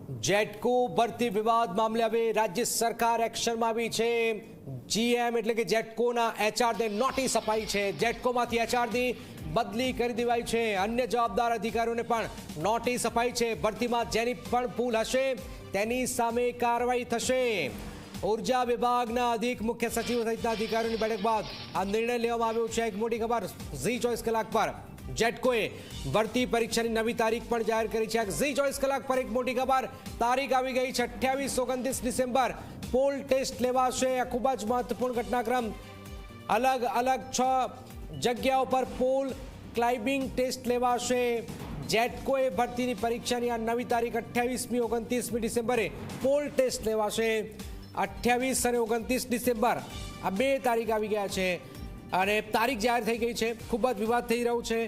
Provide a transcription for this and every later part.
જેટકો ભરતી વિવાદ મામલે હવે રાજ્ય સરકાર એક્શનમાં આવી છે। જીએમ એટલે કે જેટકોના એચઆરને નોટિસ અપાઈ છે। જેટકોમાંથી એચઆરની બદલી કરી દેવાઈ છે। અન્ય જવાબદાર અધિકારીઓને પણ નોટિસ અપાઈ છે। ભરતીમાં જેની પણ ભૂલ હશે તેની સામે કાર્યવાહી થશે। ઉર્જા વિભાગના અધિક મુખ્ય સચિવ સહિતના અધિકારીઓની બેઠક બાદ આ નિર્ણય લેવામાં આવ્યો છે। એક મોટી ખબર ઝી 24 કલાક પર જેટકોએ ભરતી પરીક્ષાની નવી તારીખ પણ જાહેર કરી છે। ઝી 24 કલાક પર એક મોટી ખબર તારીખ આવી ગઈ છે 28-29 ડિસેમ્બર પોલ ટેસ્ટ લેવાશે। આ ખૂબ જ મહત્વપૂર્ણ ઘટનાક્રમ। અલગ અલગ 6 જગ્યાઓ પર પોલ ક્લાઇમ્બિંગ ટેસ્ટ લેવાશે। જેટકોએ ભરતીની પરીક્ષાની આ નવી તારીખ 28મી 29મી ડિસેમ્બરે પોલ ટેસ્ટ લેવાશે। 28 અને 29 ડિસેમ્બર આ બે તારીખ આવી ગયા છે અને તારીખ જાહેર થઈ ગઈ છે। ખૂબ જ વિવાદ થઈ રહ્યો છે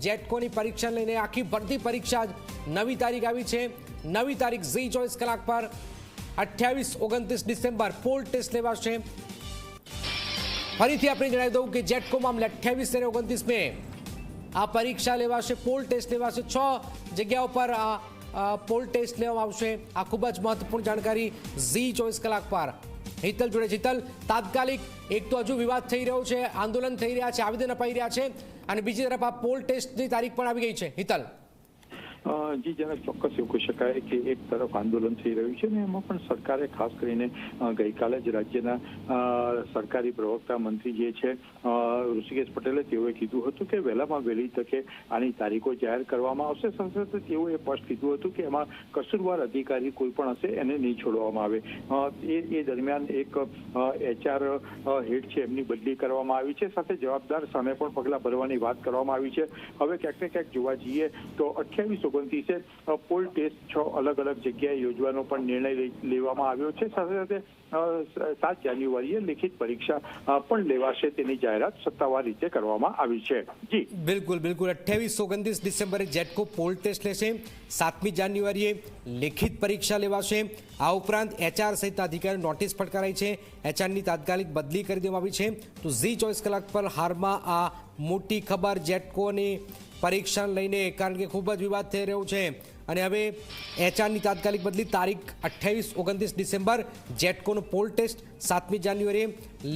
જેટકોની પરીક્ષા લઈને। આખી ભરતી પરીક્ષા નવી તારીખ આવી છે। નવી તારીખ ઝી 24 કલાક પર 28-29 ડિસેમ્બર પોલ ટેસ્ટ લેવાશે। ફરીથી આપણે જણાવી દઉં કે જેટકો મામલે 28 અને 29 મે આ પરીક્ષા લેવાશે, પોલ ટેસ્ટ લેવાશે। 6 જગ્યાઓ પર પોલ ટેસ્ટ લેવામાં આવશે। આ ખૂબ જ મહત્વપૂર્ણ જાણકારી ઝી 24 કલાક પર હિતલ જોડે। હિતલ, તાત્કાલિક એક તો હજુ વિવાદ થઈ રહ્યો છે, આંદોલન થઈ રહ્યા છે, આવેદન અપાઈ રહ્યા છે અને બીજી તરફ આ પોલ ટેસ્ટની તારીખ પણ આવી ગઈ છે। હિતલ, જી જનક, ચોક્કસ એવું કહી શકાય કે એક તરફ આંદોલન થઈ રહ્યું છે ને એમાં પણ સરકારે ખાસ કરીને ગઈકાલે જ રાજ્યના સરકારી પ્રવક્તા મંત્રી જે છે ઋષિકેશ પટેલે તેઓએ કીધું હતું કે વહેલામાં વહેલી તકે આની તારીખો જાહેર કરવામાં આવશે। સાથે તેઓએ સ્પષ્ટ કીધું હતું કે એમાં કસૂરવાર અધિકારી કોઈ પણ હશે એને નહીં છોડવામાં આવે। એ દરમિયાન એક એચઆર હેડ છે એમની બદલી કરવામાં આવી છે। સાથે જવાબદાર સામે પણ પગલાં ભરવાની વાત કરવામાં આવી છે। હવે ક્યાંક ને ક્યાંક જોવા જઈએ તો 28-29 પોલ ટેસ્ટ 6 અલગ અલગ જગ્યાએ યોજવાનો પણ નિર્ણય લેવામાં આવ્યો છે। સાથે સાથે 7 જાન્યુઆરીએ લેખિત પરીક્ષા પણ લેવાશે તેની જાહેરાત સત્તાવાર રીતે કરવામાં આવી છે। જી બિલકુલ 28-29 ડિસેમ્બરે જેટકો પોલ ટેસ્ટ લેશે। 7મી જાન્યુઆરીએ લેખિત પરીક્ષા લેવાશે। આ ઉપરાંત એચઆર સહિતના અધિકારીઓ નોટિસ ફટકારાઈ છે। એચઆરની તાત્કાલિક બદલી કરી દેવામાં આવી છે। તો ઝી 24 કલાક પર હારમાં આ મોટી ખબર જેટકોની પરીક્ષા લઈને, કારણ કે ખૂબ જ વિવાદ થઈ રહ્યો છે અને હવે એચઆરની તાત્કાલિક બદલી તારીખ 28-29 ડિસેમ્બર જેટકોનો પોલ ટેસ્ટ, 7મી જાન્યુઆરીએ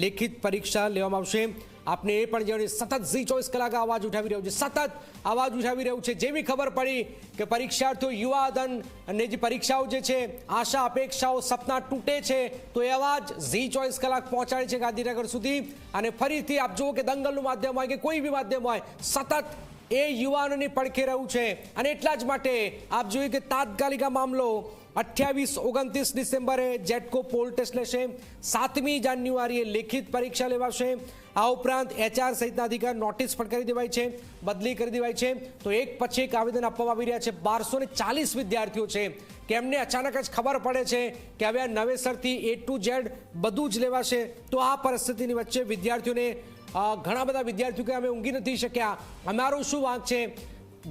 લેખિત પરીક્ષા લેવામાં આવશે। આપને એ પણ જાણીએ સતત ઝી 24 કલાક અવાજ ઉઠાવી રહ્યું છે, સતત અવાજ ઉઠાવી રહ્યું છે। જેવી ખબર પડી કે પરીક્ષાર્થીઓ, યુવાધન અને જે પરીક્ષાઓ જે છે, આશા અપેક્ષાઓ, સપના તૂટે છે તો એ અવાજ ઝી 24 કલાક પહોંચાડે છે ગાંધીનગર સુધી। અને ફરીથી આપ જુઓ કે દંગલનું માધ્યમ હોય કે કોઈ બી માધ્યમ હોય, સતત એ યુવાનોની પડખે રહ્યું છે અને એટલા જ માટે આપ જોઈએ કે તાત્કાલિક આ મામલો 28-29 ડિસેમ્બરે જેટકો પોલ ટેસ્ટ લેશે। 7મી જાન્યુઆરીએ લેખિત પરીક્ષા લેવાશે। આ ઉપરાંત એચઆર સહિતના અધિકારી નોટિસ પણ કરી દેવાઈ છે, બદલી કરી દેવાઈ છે। તો એક પછી એક આવેદન આપવામાં આવી રહ્યા છે। 1240 વિદ્યાર્થીઓ છે કે એમને અચાનક જ ખબર પડે છે કે હવે આ નવેસરથી A to Z બધું જ લેવાશે। તો આ પરિસ્થિતિની વચ્ચે વિદ્યાર્થીઓને ઘણા બધા વિદ્યાર્થીઓ કે અમે ઊંઘી નથી શક્યા, અમારો શું વાંક છે?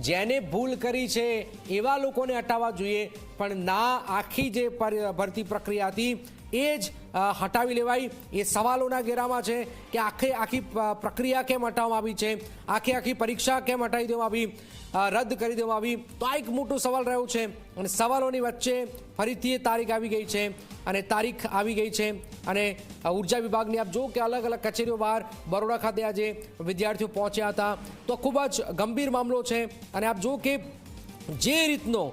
જેને ભૂલ કરી છે એવા લોકોને હટાવવા જોઈએ, પણ ના, આખી જે ભરતી પ્રક્રિયા હતી એ જ હટાવી લેવાય। એ સવાલોના ઘેરામાં છે કે આખી પ્રક્રિયા કેમ હટાવવામાં આવી છે, આખી પરીક્ષા કેમ હટાવી દેવામાં આવી, રદ કરી દેવામાં આવી? તો આ એક મોટો સવાલ રહ્યો છે અને સવાલોની વચ્ચે ફરીથી એ તારીખ આવી ગઈ છે અને તારીખ આવી ગઈ છે અને ઉર્જા વિભાગની આપ જો કે અલગ અલગ કચેરીઓ બહાર બરોડા ખાતે આજે વિદ્યાર્થીઓ પહોંચ્યા હતા। તો ખૂબ જ ગંભીર મામલો છે અને આપ જો કે જે રીતનો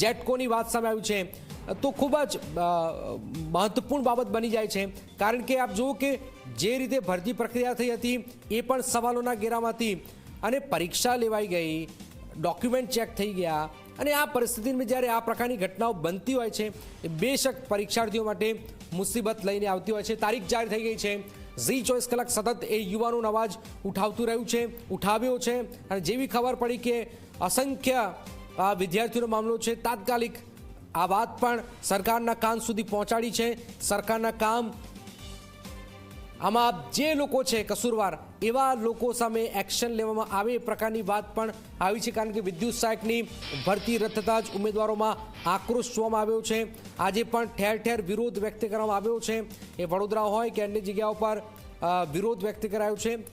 જેટકોની વાત સામે આવ્યું છે તો ખૂબ જ મહત્વપૂર્ણ બાબત બની જાય છે, કારણ કે આપ જુઓ કે જે રીતે ભરતી પ્રક્રિયા થઈ હતી એ પણ સવાલોના ઘેરામાં હતી અને પરીક્ષા લેવાઈ ગઈ, ડોક્યુમેન્ટ ચેક થઈ ગયા અને આ પરિસ્થિતિમાં જ્યારે આ પ્રકારની ઘટનાઓ બનતી હોય છે એ બેશક પરીક્ષાર્થીઓ માટે મુસીબત લઈને આવતી હોય છે। તારીખ જાહેર થઈ ગઈ છે। ઝી 24 કલાક સતત એ યુવાનોનો અવાજ ઉઠાવતું રહ્યું છે, ઉઠાવ્યો છે અને જેવી ખબર પડી કે અસંખ્ય વિદ્યાર્થીઓનો મામલો છે, તાત્કાલિક આ વાત પણ સરકારના કાન સુધી પહોંચાડી છે। સરકારના કામ આમાં જે લોકો છે કસૂરવાર એવા લોકો સામે એક્શન લેવામાં આવે એ પ્રકારની વાત પણ આવી છે, કારણ કે વિદ્યુત સહાયકની ભરતી રદ થતાં જ ઉમેદવારોમાં આક્રોશ જોવામાં આવ્યો છે। આજે પણ ઠેર ઠેર વિરોધ વ્યક્ત કરવામાં આવ્યો છે। એ વડોદરા હોય કે અન્ય જગ્યાઓ પર વિરોધ વ્યક્ત કરાયો છે।